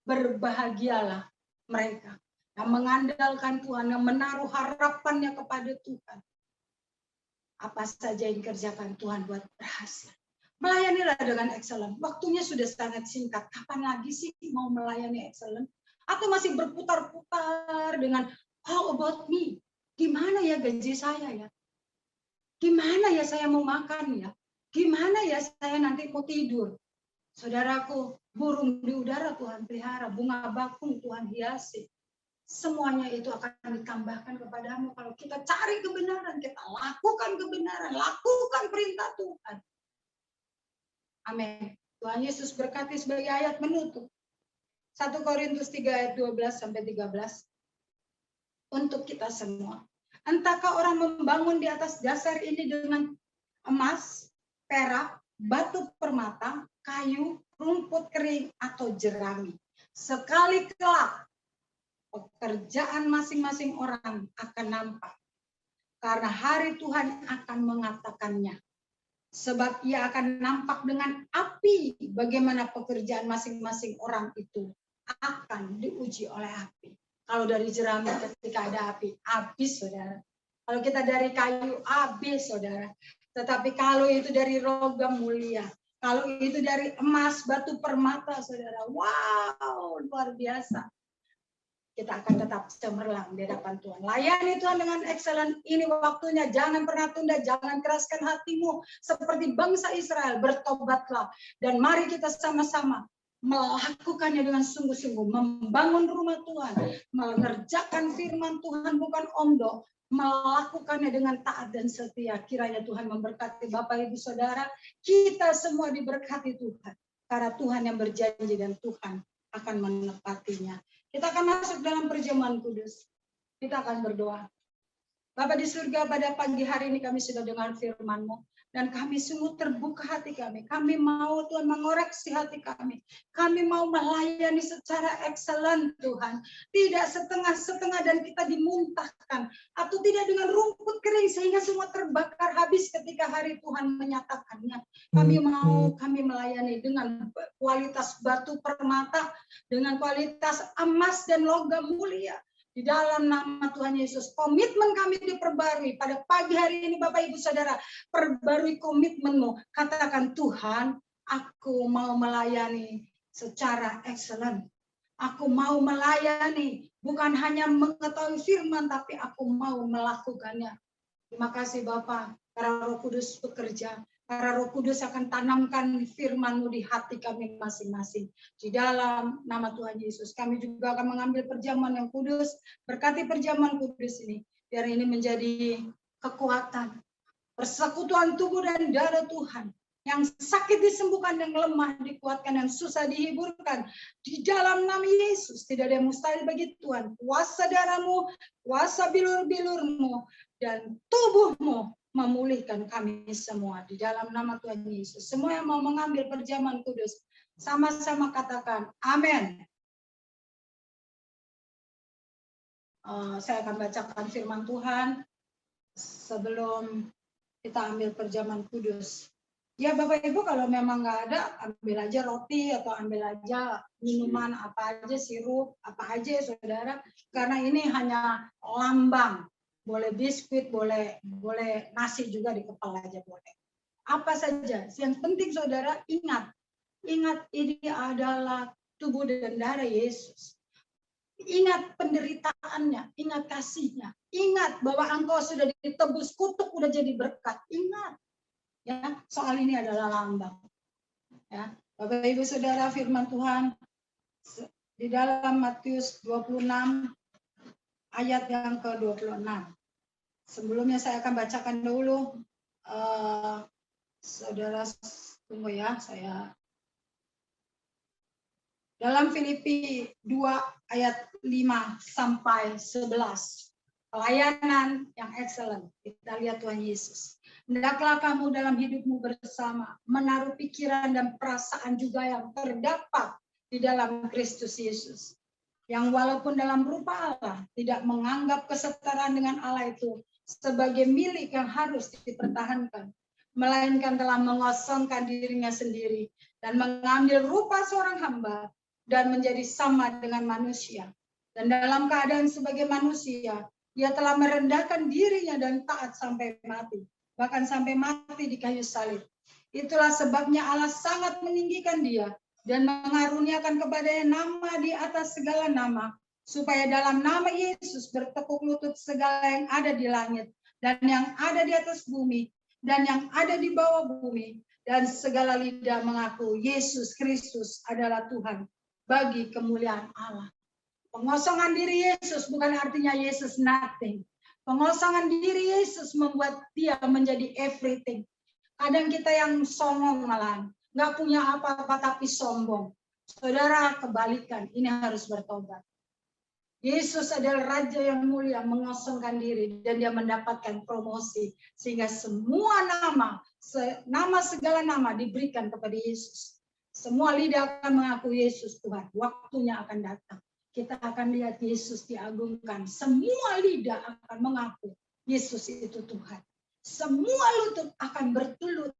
berbahagialah mereka. Yang mengandalkan Tuhan, yang menaruh harapannya kepada Tuhan. Apa saja yang dikerjakan Tuhan buat berhasil. Melayanilah dengan excellent. Waktunya sudah sangat singkat. Kapan lagi sih mau melayani excellent? Atau masih berputar-putar dengan how about me? Gimana ya gaji saya ya? Gimana ya saya mau makan ya? Gimana ya saya nanti mau tidur? Saudaraku, burung di udara Tuhan pelihara, bunga bakung Tuhan hiasi. Semuanya itu akan ditambahkan kepadamu kalau kita cari kebenaran, kita lakukan kebenaran, lakukan perintah Tuhan. Amin. Tuhan Yesus berkati sebagai ayat menutup. 1 Korintus 3 ayat 12-13. Untuk kita semua. Entahkah orang membangun di atas dasar ini dengan emas, perak, batu permata, kayu, rumput kering, atau jerami. Sekali kelak, pekerjaan masing-masing orang akan nampak. Karena hari Tuhan akan mengatakannya. Sebab ia akan nampak dengan api bagaimana pekerjaan masing-masing orang itu akan diuji oleh api. Kalau dari jerami ketika ada api, habis saudara. Kalau kita dari kayu, habis saudara. Tetapi kalau itu dari logam mulia, kalau itu dari emas, batu permata saudara, wow, luar biasa. Kita akan tetap cemerlang di hadapan Tuhan. Layani Tuhan dengan excellent. Ini waktunya, jangan pernah tunda, jangan keraskan hatimu. Seperti bangsa Israel, bertobatlah. Dan mari kita sama-sama melakukannya dengan sungguh-sungguh, membangun rumah Tuhan, mengerjakan firman Tuhan bukan omdo, melakukannya dengan taat dan setia. Kiranya Tuhan memberkati Bapak Ibu Saudara, kita semua diberkati Tuhan, karena Tuhan yang berjanji dan Tuhan akan menepatinya. Kita akan masuk dalam perjamuan kudus. Kita akan berdoa. Bapa di surga, pada pagi hari ini kami sudah dengar firman-Mu. Dan kami sungguh terbuka hati kami. Kami mau Tuhan mengoreksi hati kami. Kami mau melayani secara excellent Tuhan. Tidak setengah-setengah dan kita dimuntahkan. Atau tidak dengan rumput kering sehingga semua terbakar habis ketika hari Tuhan menyatakannya. Kami mau kami melayani dengan kualitas batu permata. Dengan kualitas emas dan logam mulia. Di dalam nama Tuhan Yesus, komitmen kami diperbarui. Pada pagi hari ini Bapak Ibu Saudara, perbarui komitmenmu. Katakan, Tuhan, aku mau melayani secara excellent. Aku mau melayani, bukan hanya mengetahui firman, tapi aku mau melakukannya. Terima kasih Bapak, karena Roh Kudus bekerja. Karena Roh Kudus akan tanamkan firman-Mu di hati kami masing-masing. Di dalam nama Tuhan Yesus, kami juga akan mengambil perjamuan yang kudus. Berkati perjamuan kudus ini, biar ini menjadi kekuatan. Persekutuan tubuh dan darah Tuhan. Yang sakit disembuhkan, yang lemah dikuatkan, yang susah dihiburkan. Di dalam nama Yesus, tidak ada yang mustahil bagi Tuhan. Kuasa darah-Mu, kuasa bilur-bilur-Mu, dan tubuh-Mu memulihkan kami semua di dalam nama Tuhan Yesus. Semua yang mau mengambil perjamuan kudus, sama-sama katakan amin. Saya akan bacakan firman Tuhan sebelum kita ambil perjamuan kudus. Ya Bapak Ibu, kalau memang nggak ada, ambil aja roti atau ambil aja minuman apa aja, sirup apa aja Saudara, karena ini hanya lambang. Boleh biskuit, boleh nasi juga di kepala aja boleh. Apa saja. Yang penting Saudara ingat ini adalah tubuh dan darah Yesus. Ingat penderitaannya, ingat kasihnya. Ingat bahwa engkau sudah ditebus, kutuk udah jadi berkat. Ingat. Ya, soal ini adalah lambang. Ya, Bapak Ibu Saudara, firman Tuhan di dalam Matius 26 ayat yang ke-26. Sebelumnya saya akan bacakan dulu, Saudara tunggu ya, saya dalam Filipi 2 ayat 5 sampai 11. Pelayanan yang excellent. Kita lihat Tuhan Yesus. Hendaklah kamu dalam hidupmu bersama menaruh pikiran dan perasaan juga yang terdapat di dalam Kristus Yesus. Yang walaupun dalam rupa Allah tidak menganggap kesetaraan dengan Allah itu sebagai milik yang harus dipertahankan, melainkan telah mengosongkan dirinya sendiri dan mengambil rupa seorang hamba dan menjadi sama dengan manusia. Dan dalam keadaan sebagai manusia, ia telah merendahkan dirinya dan taat sampai mati, bahkan sampai mati di kayu salib. Itulah sebabnya Allah sangat meninggikan dia dan mengaruniakan kepadanya nama di atas segala nama, supaya dalam nama Yesus bertekuk lutut segala yang ada di langit dan yang ada di atas bumi dan yang ada di bawah bumi, dan segala lidah mengaku Yesus Kristus adalah Tuhan bagi kemuliaan Allah. Pengosongan diri Yesus bukan artinya Yesus nothing. Pengosongan diri Yesus membuat dia menjadi everything. Kadang kita yang songong malah, nggak punya apa-apa tapi sombong. Saudara, kebalikan, ini harus bertobat. Yesus adalah Raja yang mulia, mengosongkan diri dan dia mendapatkan promosi sehingga semua nama segala nama diberikan kepada Yesus. Semua lidah akan mengaku Yesus Tuhan. Waktunya akan datang. Kita akan lihat Yesus diagungkan. Semua lidah akan mengaku Yesus itu Tuhan. Semua lutut akan bertelut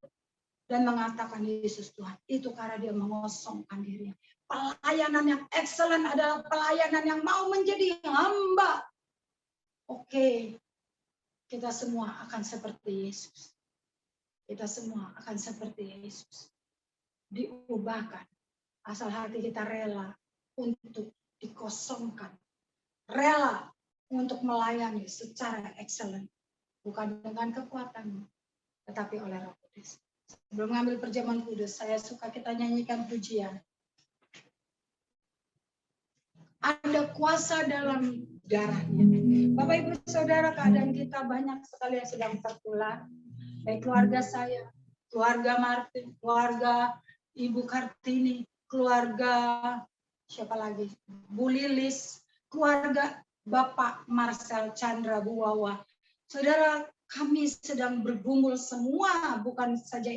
dan mengatakan Yesus Tuhan. Itu karena dia mengosongkan dirinya. Pelayanan yang excellent adalah pelayanan yang mau menjadi hamba. Oke, kita semua akan seperti Yesus. Kita semua akan seperti Yesus. Diubahkan. Asal hati kita rela untuk dikosongkan. Rela untuk melayani secara excellent. Bukan dengan kekuatan, tetapi oleh Roh Kudus. Sebelum mengambil perjamuan kudus, saya suka kita nyanyikan pujian. Ada kuasa dalam darahnya. Bapak Ibu Saudara, keadaan kita banyak sekali yang sedang tertular. Baik keluarga saya, keluarga Martin, keluarga Ibu Kartini, keluarga siapa lagi? Bu Lilis, keluarga Bapak Marcel Chandra Bu Wawa. Saudara, kami sedang bergumul semua, bukan saja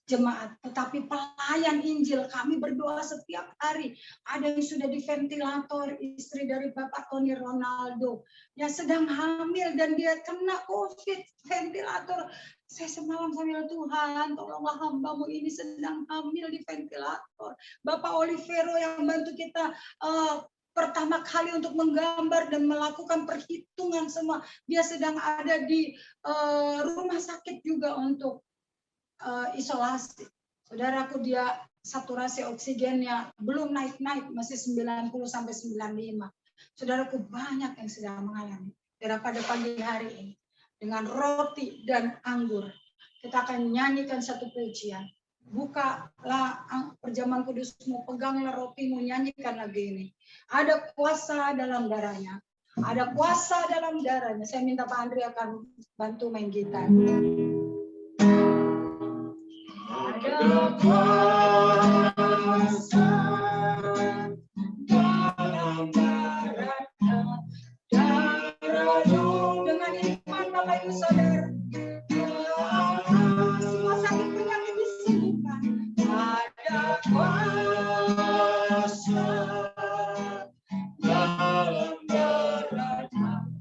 jemaat, tetapi pelayan Injil. Kami berdoa setiap hari. Ada yang sudah di ventilator, istri dari Bapak Tony Ronaldo yang sedang hamil dan dia kena COVID, ventilator. Saya semalam sambil Tuhan, tolonglah hambamu ini sedang hamil di ventilator. Bapak Olivero yang bantu kita pertama kali untuk menggambar dan melakukan perhitungan semua. Dia sedang ada di rumah sakit juga untuk isolasi. Saudaraku, dia saturasi oksigennya belum naik-naik, masih 90 sampai 95. Saudaraku, banyak yang sedang mengalami. Pada pagi hari ini, dengan roti dan anggur, kita akan nyanyikan satu pujian. Bukalah perjamuan kudusmu, peganglah rotimu, nyanyikan lagi ini. Ada kuasa dalam darahnya. Ada kuasa dalam darahnya. Saya minta Pak Andri akan bantu main gitar. Ada kuasa dalam darahnya. Dengan iman Bapak Ibu Saudara, semua sakit penyakit disembuhkan. Ada kuasa dalam darahnya.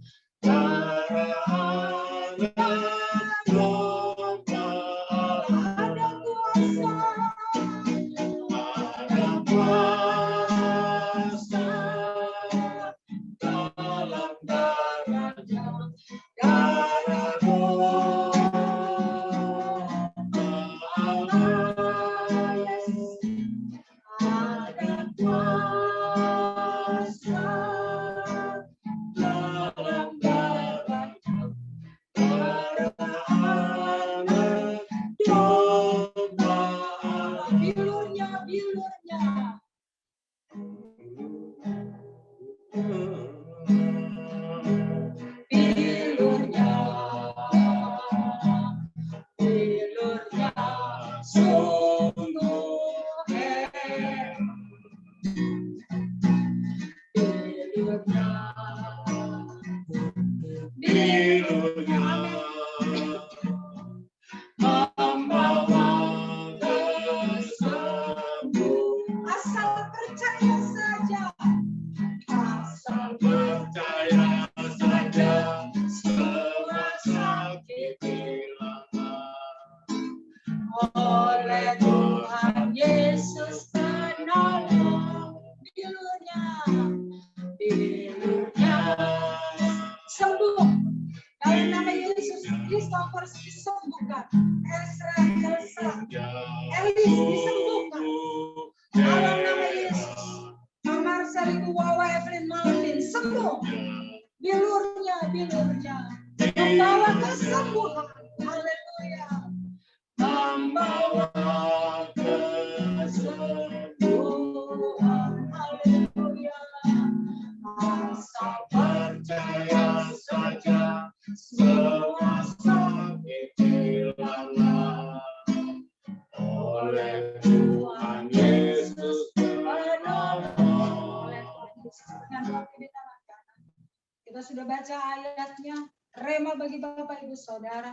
Kita sudah baca ayatnya, rema bagi Bapak Ibu Saudara.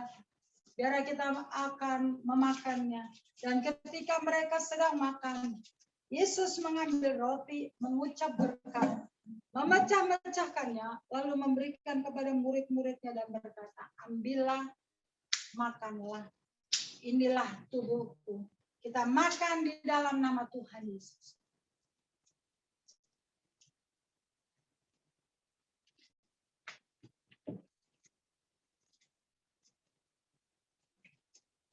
Biar kita akan memakannya. Dan ketika mereka sedang makan, Yesus mengambil roti, mengucap berkat, memecah-mecahkannya, lalu memberikan kepada murid-muridnya dan berkata, ambillah, makanlah. Inilah tubuhku. Kita makan di dalam nama Tuhan Yesus.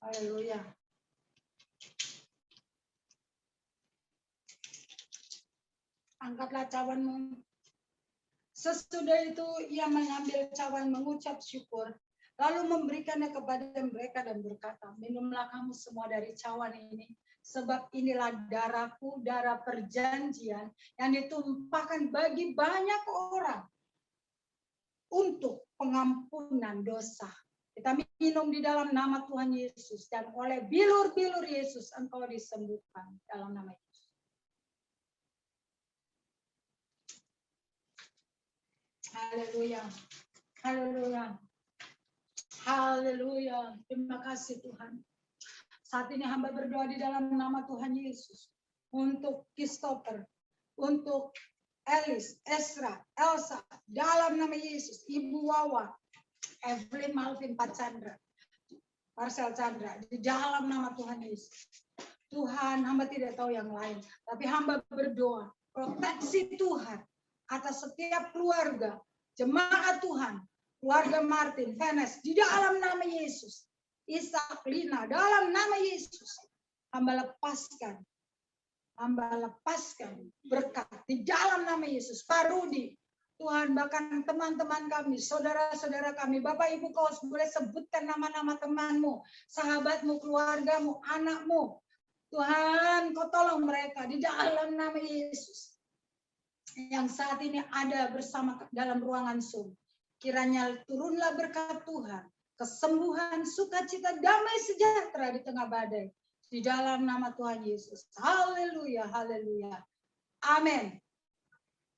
Haleluya. Angkatlah cawanmu. Sesudah itu ia mengambil cawan, mengucap syukur, lalu memberikannya kepada mereka dan berkata, minumlah kamu semua dari cawan ini, sebab inilah darahku, darah perjanjian yang ditumpahkan bagi banyak orang untuk pengampunan dosa. Kita minum di dalam nama Tuhan Yesus, dan oleh bilur-bilur Yesus engkau disembuhkan dalam nama Yesus. Haleluya. Haleluya. Haleluya. Terima kasih Tuhan. Saat ini hamba berdoa di dalam nama Tuhan Yesus untuk Christopher, untuk Elis, Esra, Elsa, dalam nama Yesus, Ibu Wawa, Evelyn Malvin Pak Chandra, Marcel Chandra, di dalam nama Tuhan Yesus. Tuhan, hamba tidak tahu yang lain, tapi hamba berdoa, proteksi Tuhan atas setiap keluarga, jemaat Tuhan, keluarga Martin, Vanes, di dalam nama Yesus. Ishak, Lina, dalam nama Yesus. Hamba lepaskan berkat di dalam nama Yesus. Pak Rudi, Tuhan, bahkan teman-teman kami, saudara-saudara kami, Bapak Ibu, kau boleh sebutkan nama-nama temanmu, sahabatmu, keluargamu, anakmu. Tuhan, kau tolong mereka di dalam nama Yesus. Yang saat ini ada bersama dalam ruangan Zoom. Kiranya turunlah berkat Tuhan, kesembuhan, sukacita, damai sejahtera di tengah badai. Di dalam nama Tuhan Yesus. Haleluya, haleluya. Amin.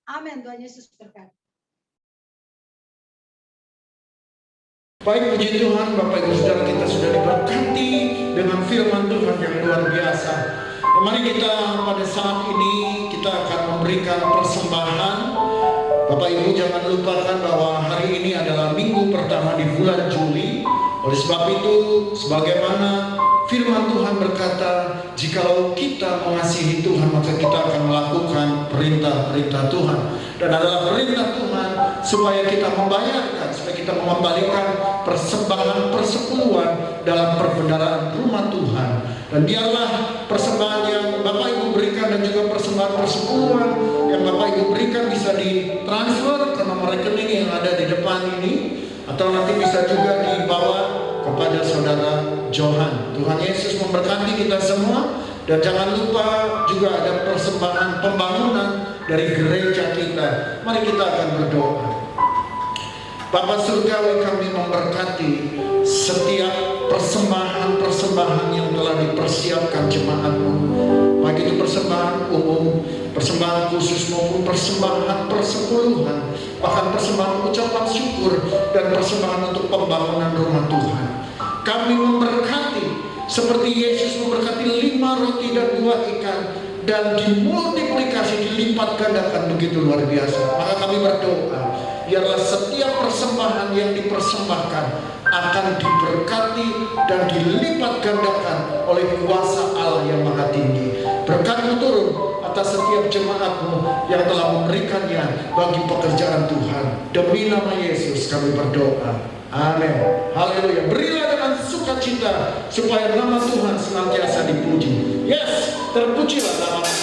Amin, Tuhan Yesus berkati. Baik, puji Tuhan, Bapak Ibu Saudara, kita sudah diberkati dengan firman Tuhan yang luar biasa. Mari kita pada saat ini kita akan memberikan persembahan. Bapak Ibu jangan lupakan bahwa hari ini adalah minggu pertama di bulan Juli. Oleh sebab itu, sebagaimana firman Tuhan berkata, jikalau kita mengasihi Tuhan, maka kita akan melakukan perintah-perintah Tuhan. Dan adalah perintah Tuhan supaya kita membayarkan, supaya kita mengembalikan persembahan persepuluhan dalam perbendaharaan rumah Tuhan. Dan biarlah persembahan yang Bapak Ibu berikan dan juga persembahan persepuluhan yang Bapak Ibu berikan bisa ditransfer ke nomor rekening yang ada di depan ini, atau nanti bisa juga dibawa kepada saudara Johan. Tuhan Yesus memberkati kita semua. Dan jangan lupa juga ada persembahan pembangunan dari gereja kita. Mari kita akan berdoa. Bapa Surgawi, kami memberkati setiap persembahan-persembahan yang telah dipersiapkan jemaat-Mu. Baik itu persembahan umum, persembahan khusus maupun persembahan persepuluhan, bahkan persembahan ucapan syukur dan persembahan untuk pembangunan rumah Tuhan. Kami memberkati seperti Yesus memberkati 5 roti dan 2 ikan dan dimultiplikasi, dilipat gandakan begitu luar biasa. Maka kami berdoa, biarlah setiap persembahan yang dipersembahkan akan diberkati dan dilipat gandakan oleh kuasa Allah yang maha tinggi. Berkat-Mu turun atas setiap jemaat-Mu yang telah memberikannya bagi pekerjaan Tuhan. Demi nama Yesus kami berdoa. Amin. Haleluya. Berilah dengan sukacita supaya nama Tuhan senantiasa dipuji. Yes, terpujilah nama Tuhan.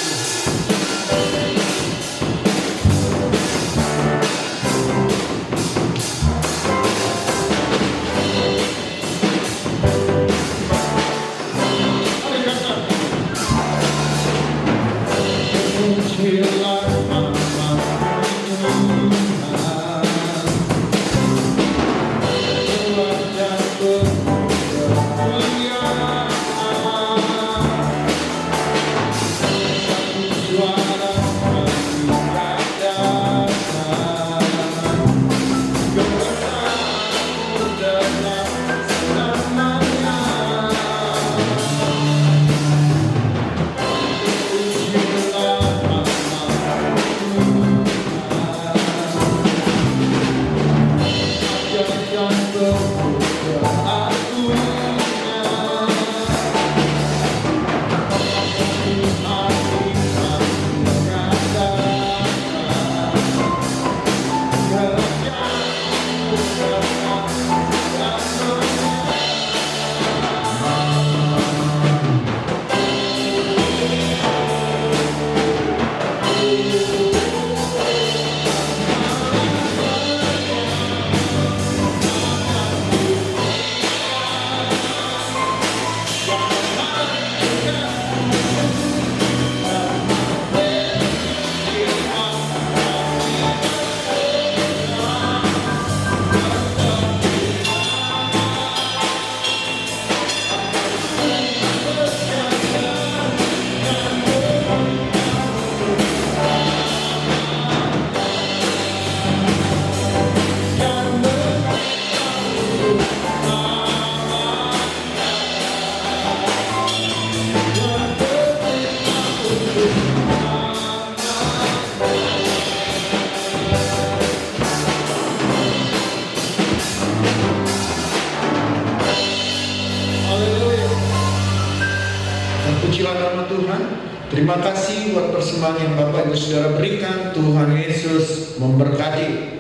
Terima kasih buat persembahan yang Bapak Ibu Saudara berikan. Tuhan Yesus memberkati.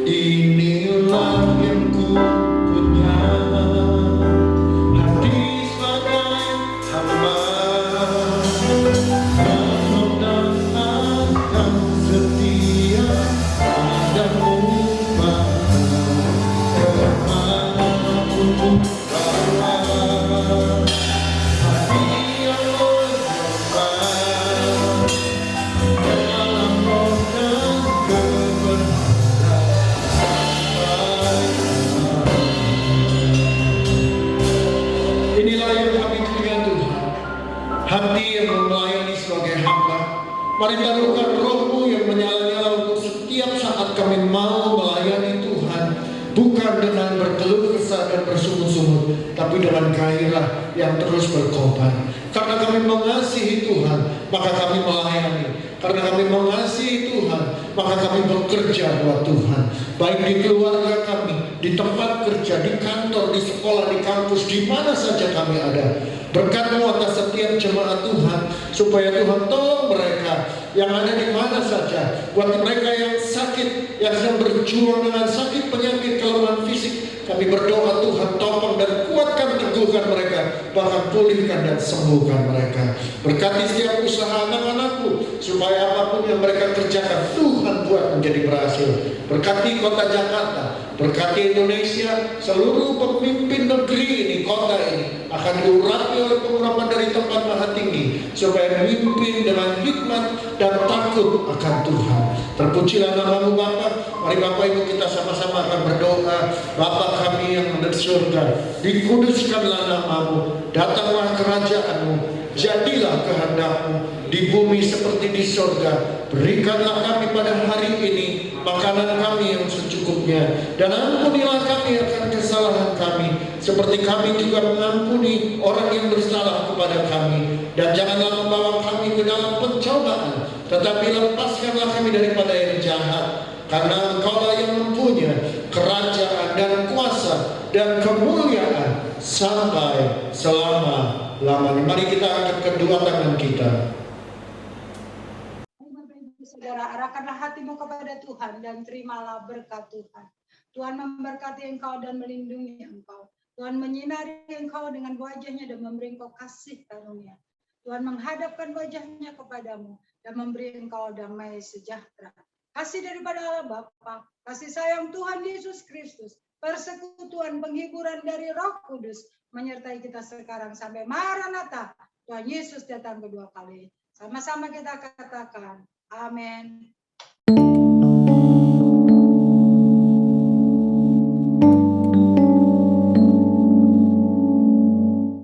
Inilah yang ku punya, hati sebagai hamba, penuh dan akan setia padamu, kemanapun bawa hati yang berkorban dalam roh dan kebenaran. Inilah yang kami punya Tuhan, hati yang melayani sebagai hamba. Mari taruhkan roh-Mu yang menyala-nyala untuk setiap saat kami mau melayani Tuhan, bukan dengan berkeluh kesah dan bersungut-sungut, tapi dengan gairah yang terus berkobar. Karena kami mengasihi Tuhan, maka kami melayani. Karena kami mengasihi Tuhan, maka kami bekerja buat Tuhan. Baik di keluarga kami, di tempat kerja, di kantor, di sekolah, di kampus, di mana saja kami ada. Berkat-Mu atas setiap jemaat Tuhan, supaya Tuhan tolong mereka yang ada di mana saja. Buat mereka yang sakit, yang sedang berjuang dengan sakit, penyakit, kelemahan fisik, kami berdoa Tuhan topang dan kuatkan, teguhkan mereka, bahkan pulihkan dan sembuhkan mereka. Berkati setiap usaha anak-anakku, supaya apapun yang mereka kerjakan, Tuhan buat menjadi berhasil. Berkati kota Jakarta, berkati Indonesia, seluruh pemimpin negeri ini, kota ini, akan diurapi oleh pengurapan dari tempat maha tinggi, supaya memimpin dengan hikmat dan takut akan Tuhan. Terpujilah nama-Mu Bapa. Mari Bapak Ibu kita sama-sama akan berdoa. Bapa kami yang ada di surga, dikuduskanlah nama-Mu, datanglah kerajaan-Mu, jadilah kehendak-Mu di bumi seperti di surga. Berikanlah kami pada hari ini makanan kami yang secukupnya, dan ampunilah kami akan kesalahan kami, seperti kami juga mengampuni orang yang bersalah kepada kami. Dan janganlah membawa kami ke dalam pencobaan, tetapi lepaskanlah kami daripada yang jahat. Karena Engkaulah yang mempunyai kerajaan dan kuasa dan kemuliaan sampai selama-lamanya. Mari kita angkat kedua tangan kita. Saudara, arahkanlah hatimu kepada Tuhan dan terimalah berkat Tuhan. Tuhan memberkati engkau dan melindungi engkau. Tuhan menyinari engkau dengan wajahnya dan memberi engkau kasih karunia. Tuhan menghadapkan wajahnya kepadamu dan memberi engkau damai sejahtera. Kasih daripada Allah Bapa, kasih sayang Tuhan Yesus Kristus, persekutuan penghiburan dari Roh Kudus menyertai kita sekarang sampai Maranatha, Tuhan Yesus datang kedua kali. Sama-sama kita katakan, amin.